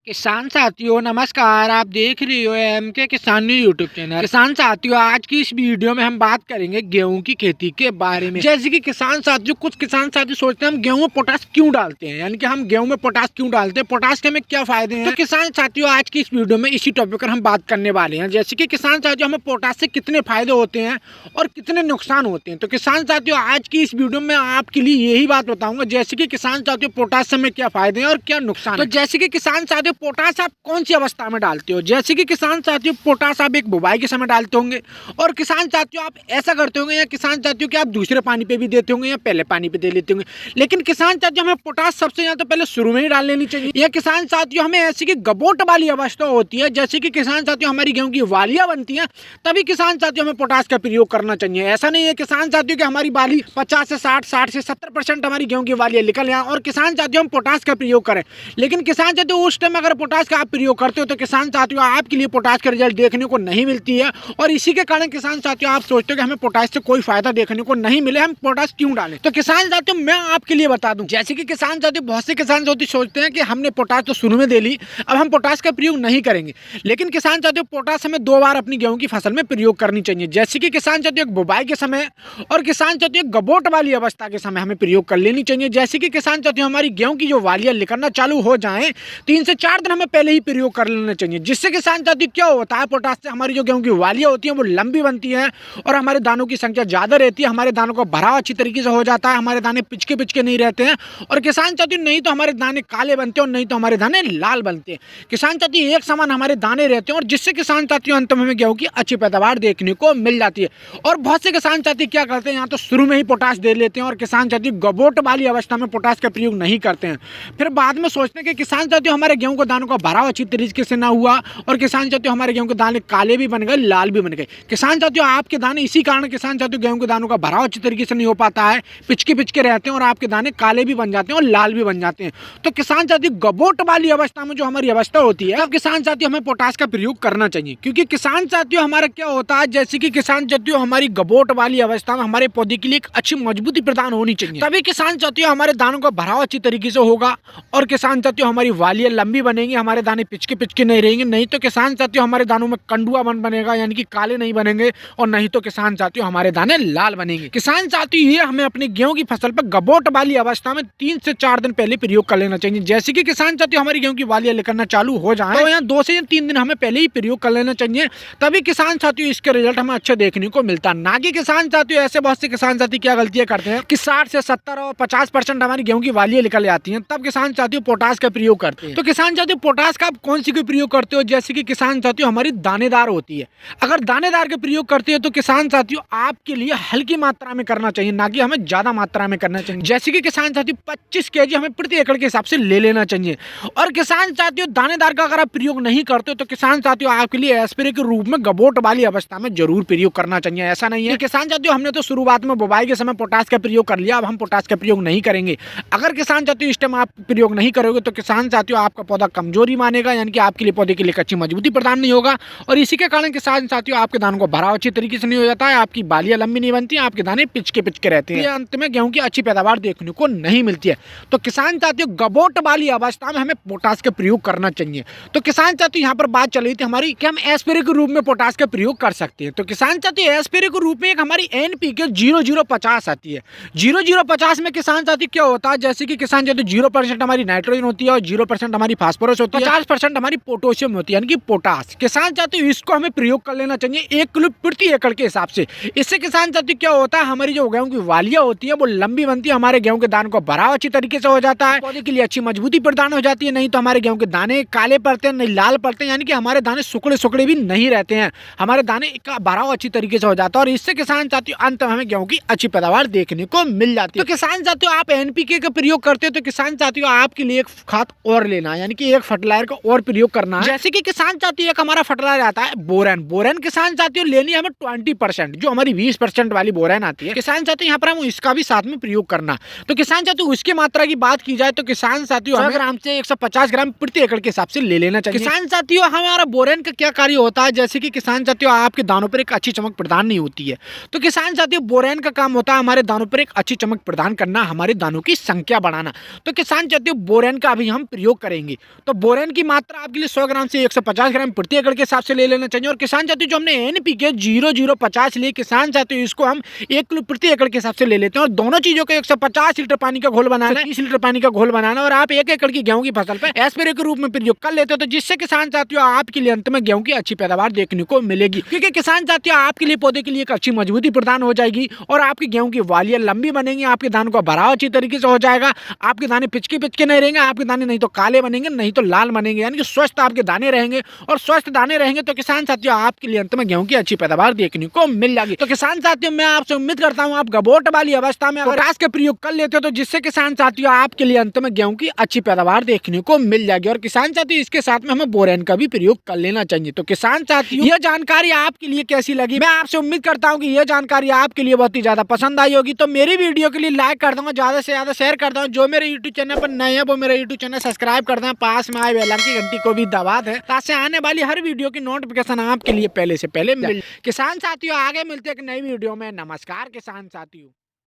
किसान साथियों नमस्कार। आप देख रहे हो एमके किसान यूट्यूब चैनल। किसान साथियों आज की इस वीडियो में हम बात करेंगे गेहूं की खेती के बारे में। जैसे कि किसान साथियों कुछ किसान साथी सोचते हैं हम गेहूं में पोटास क्यों डालते हैं, यानी कि हम गेहूं में पोटास क्यों डालते हैं, पोटास के हमें क्या फायदे हैं। तो किसान साथियों आज की इस वीडियो में इसी टॉपिक पर हम बात करने वाले हैं। जैसे कि किसान साथियों हमें पोटास से कितने फायदे होते हैं और कितने नुकसान होते हैं। तो किसान साथियों आज की इस वीडियो में आपके लिए यही बात बताऊंगा। जैसे कि किसान साथियों पोटास से हमें क्या फायदे हैं और क्या नुकसान। तो जैसे कि किसान साथियों पोटास आप कौन सी अवस्था में डालते हो। जैसे कि किसान साथियों पोटास आप एक बुवाई के समय डालते होंगे और किसान साथियों आप ऐसा करते होंगे, या किसान साथियों कि आप दूसरे पानी पे भी देते होंगे या पहले पानी पे दे लेते होंगे। लेकिन किसान साथियों हमें पोटास सबसे ज्यादा तो पहले शुरू में ही डाल लेनी चाहिए। या किसान साथियों हमें ऐसी कि गबोट वाली अवस्था होती है, जैसे कि किसान साथियों हमारी गेहूं की वालियां बनती हैं, तभी किसान साथियों हमें पोटास का प्रयोग करना चाहिए। ऐसा नहीं है किसान साथियों कि हमारी बाली 50 से 60 से 70% हमारी गेहूं की वालियां निकल जाए और किसान साथियों हम पोटास का प्रयोग करें। लेकिन किसान साथियों उस टाइम अगर पोटास का आप प्रयोग करते हो तो किसान साथियों आपके लिए पोटास का रिजल्ट देखने को नहीं मिलती है। और इसी के कारण किसान साथियों आप सोचते हो कि हमें पोटास से कोई फायदा देखने को नहीं मिले, हम पोटास क्यों डालें। तो किसान साथियों मैं आपके लिए बता दूं, जैसे कि किसान साथियों बहुत से किसान साथी सोचते हैं कि हमने पोटास तो शुरू में दे ली, अब हम पोटास का प्रयोग नहीं करेंगे। लेकिन किसान साथियों पोटास हमें 2 बार अपनी गेहूं की फसल में प्रयोग करनी चाहिए। जैसे कि किसान साथियों बुवाई के समय और किसान साथियों गबोट वाली अवस्था के समय हमें प्रयोग कर लेनी चाहिए। जैसे कि किसान साथियों हमारी गेहूं की जो वालियां निकलना चालू हो जाएं 3 से 4 दिन हमें पहले ही प्रयोग कर लेना चाहिए। जिससे किसान साथियों क्या होता है पोटास से हमारी जो गेहूं की वालियां होती हैं वो लंबी बनती हैं और हमारे दानों की संख्या ज्यादा रहती है। हमारे दानों का भराव अच्छी तरीके से हो जाता है, हमारे दाने पिचके पिचके नहीं रहते हैं। और किसान साथियों नहीं तो हमारे दाने काले बनते हैं और नहीं तो हमारे दाने लाल बनते हैं। किसान साथियों एक समान हमारे दाने रहते हैं और जिससे किसान साथियों अंत में हमें गेहूं की अच्छी पैदावार देखने को मिल जाती है। और बहुत से किसान साथी क्या करते हैं, यहाँ तो शुरू में ही पोटास दे लेते हैं और किसान साथी गबोट वाली अवस्था में पोटास का प्रयोग नहीं करते हैं। फिर बाद में सोचते हैं कि किसान साथियों हमारे गेहूं के दानों का भराव अच्छी तरीके से ना हुआ और किसान साथियों हमारे गेहूं के दाने काले भी बन गए, लाल भी बन गए। किसान साथियों आपके दाने इसी कारण किसान साथियों गेहूं के दानों का भराव अच्छी तरीके से नहीं हो पाता है, पिचके पिचके रहते हैं और आपके दाने काले भी बन जाते हैं और लाल भी बन जाते हैं। तो किसान साथियों गबोट वाली अवस्था में जो हमारी अवस्था होती है, तब किसान साथियों हमें पोटास का प्रयोग करना चाहिए। क्योंकि किसान साथियों हमारा क्या होता है, जैसे कि किसान साथियों हमारी गबोट वाली अवस्था में हमारे पौधे के लिए एक अच्छी मजबूती प्रदान होनी चाहिए, तभी किसान साथियों हमारे दानों का भराव अच्छी तरीके से होगा और किसान साथियों हमारी वालियां लंबी बनेंगी, हमारे दाने पिचके पिचके नहीं रहेंगे। नहीं तो किसान साथियों हमारे दानों में कंडुआ बन बनेगा, यानी कि काले नहीं बनेंगे, और नहीं तो किसान साथियों हमारे दाने लाल बनेंगे। किसान साथियों ये हमें अपनी गेहूं की फसल पर गबोट वाली अवस्था में 3 से 4 दिन पहले प्रयोग कर लेना चाहिए। जैसे कि किसान साथियों हमारी गेहूं की वालियां निकलना चालू हो जाए तो यहाँ 2 से 3 दिन हमें पहले ही प्रयोग कर लेना चाहिए, तभी किसान साथियों इसके रिजल्ट हमें अच्छे देखने को मिलता है। ना कि किसान साथियों ऐसे बहुत से किसान साथी क्या गलतियां करते हैं कि 60 से 70 और 50% हमारी गेहूं की वालियां निकल जाती हैं, तब किसान साथियों पोटास का प्रयोग करते हैं। तो किसान साथियों पोटास का आप कौन सी प्रयोग करते हो। जैसे कि किसान साथियों हमारी दानेदार होती है, अगर दानेदार के प्रयोग करते हो तो किसान साथियों आपके लिए हल्की मात्रा में करना चाहिए, ना कि हमें ज्यादा मात्रा में करना चाहिए। जैसे कि किसान साथियों 25 kg हमें प्रति एकड़ के हिसाब से ले लेना चाहिए। और किसान साथियों दानेदार का अगर आप प्रयोग नहीं करते हो तो किसान साथियों आपके लिए स्प्रे के रूप में गबोट वाली अवस्था में जरूर प्रयोग करना चाहिए। ऐसा नहीं है किसान साथियों हमने तो शुरुआत में बुवाई के समय पोटास का प्रयोग कर लिया, अब हम पोटास का प्रयोग नहीं करेंगे। अगर किसान साथियों इस टाइम आप प्रयोग नहीं करोगे तो किसान साथियों आपका पौधा कमजोरी मानेगा, यानी कि आपके लिए पौधे के लिए अच्छी मजबूती प्रदान नहीं होगा और इसी के कारण किसान साथियों आपके दानों को भराव अच्छी तरीके से नहीं हो जाता है, आपकी बालियां लंबी नहीं बनती, आपके दाने पिचके पिचके रहते हैं, अंत में गेहूं की अच्छी पैदावार देखने को नहीं मिलती है। तो किसान साथियों गबोट वाली अवस्था में हमें पोटास का प्रयोग करना चाहिए। तो किसान साथियों यहाँ पर बात चल रही थी हमारी कि हम स्प्रे के रूप में पोटास का प्रयोग कर सकते हैं। तो किसान साथियों स्प्रे के रूप में एक हमारी NPK 0050 आती है। 0050 में किसान साथी क्या होता है, जैसे कि किसान साथियों 0% हमारी नाइट्रोजन होती है और 0% हमारी फास्फोरस होती है, 50% हमारी पोटेशियम होती है, यानी कि पोटास। किसान साथियों इसको हमें प्रयोग कर लेना चाहिए 1 किलो प्रति एकड़ के हिसाब से। इससे किसान साथियों क्या होता है, हमारी जो गेहूं की वालियां होती है वो लंबी बनती है, हमारे गेहूं के दानों को भराव अच्छी तरीके से हो जाता है, पौधे के लिए अच्छी मजबूती प्रदान हो जाती है। नहीं तो हमारे गेहूं के दाने काले पड़ते हैं, नहीं लाल पड़ते हैं, यानी कि हमारे दाने सुकड़े सुकड़े भी नहीं रहते हैं, हमारे दाने का भराव अच्छी तरीके से हो जाता है और इससे किसान साथियों अंत में हमें गेहूं की अच्छी पैदावार देखने को मिल जाती है। तो किसान साथियों आप NPK का प्रयोग करते हो तो किसान साथियों आपके लिए एक खाद और लेना, यानी कि एक फर्टिलाइजर का और प्रयोग करना है। जैसे कि किसान साथियों एक हमारा फर्टिलाइजर आता है बोरेन। बोरेन किसान साथियों लेनी है हमें 20%, जो हमारी 20% वाली बोरेन आती है किसान साथियों यहाँ पर हम इसका भी साथ में प्रयोग करना। तो किसान साथियों उसकी मात्रा की बात की जाए तो किसान साथियों 100 ग्राम से 150 ग्राम प्रति एकड़ के हिसाब से ले लेना चाहिए। किसान साथियों हमारा बोरेन का क्या कार्य होता है, जैसे कि किसान साथियों आपके दानों पर एक अच्छी चमक प्रदान नहीं होती है, तो किसान साथियों बोरेन का काम होता है हमारे दानों पर एक अच्छी चमक प्रदान करना, हमारे दानों की संख्या बढ़ाना। तो किसान साथियों बोरेन का अभी हम प्रयोग करेंगे। तो बोरेन की मात्रा आपके लिए 100 ग्राम से 150 ग्राम प्रति एकड़ के हिसाब से ले लेना चाहिए। और किसान साथियों जो हमने NPK 0050 लिए, किसान साथियों इसको हम 1 किलो प्रति एकड़ के हिसाब से ले लेते हैं। और दोनों चीजों का 150 लीटर पानी का घोल बनाना है, 30 लीटर पानी का घोल बनाना है, और आप 1 एकड़ की गेहूं की फसल पे स्प्रे के रूप में प्रयोग कर लेते हो, तो जिससे किसान साथियों आपके लिए अंत में गेहूं की अच्छी पैदावार देखने को मिलेगी। क्योंकि किसान साथियों आपके लिए पौधे के लिए एक अच्छी मजबूती प्रदान हो जाएगी और आपकी गेहूं की वालियां लंबी बनेंगी, आपके दानों का भराव अच्छी तरीके से हो जाएगा, आपके दाने पिचके नहीं रहेंगे, आपके दाने नहीं तो काले बनेंगे नहीं तो लाल बनेंगे, यानी कि स्वस्थ आपके दाने रहेंगे। और स्वस्थ दाने रहेंगे तो किसान साथियों आपके लिए अंत में गेहूं की अच्छी पैदावार देखने को मिल जाएगी। तो किसान साथियों मैं आपसे उम्मीद करता हूं आप गबोट वाली अवस्था में पोटाश का प्रयोग कर लेते हो, तो जिससे किसान साथियों आपके लिए अंत में गेहूं की अच्छी पैदावार देखने को मिल जाएगी। और किसान साथियों इसके साथ में हमें बोरेन का भी प्रयोग कर लेना चाहिए। तो किसान साथियों यह जानकारी आपके लिए कैसी लगी, मैं आपसे उम्मीद करता हूं कि यह जानकारी आपके लिए बहुत ही ज्यादा पसंद आई होगी। तो मेरी वीडियो के लिए लाइक कर दूंगा, ज्यादा से ज्यादा शेयर कर दूंगा। जो मेरे यूट्यूब चैनल पर नए हैं वो मेरा यूट्यूब चैनल सब्सक्राइब कर दें, पास में आए बेल आइकन की घंटी को भी दबा दें, ताकि आने वाली हर वीडियो की नोटिफिकेशन आपके लिए पहले से पहले मिले। किसान साथियों आगे मिलते हैं एक नई वीडियो में। नमस्कार किसान साथियों।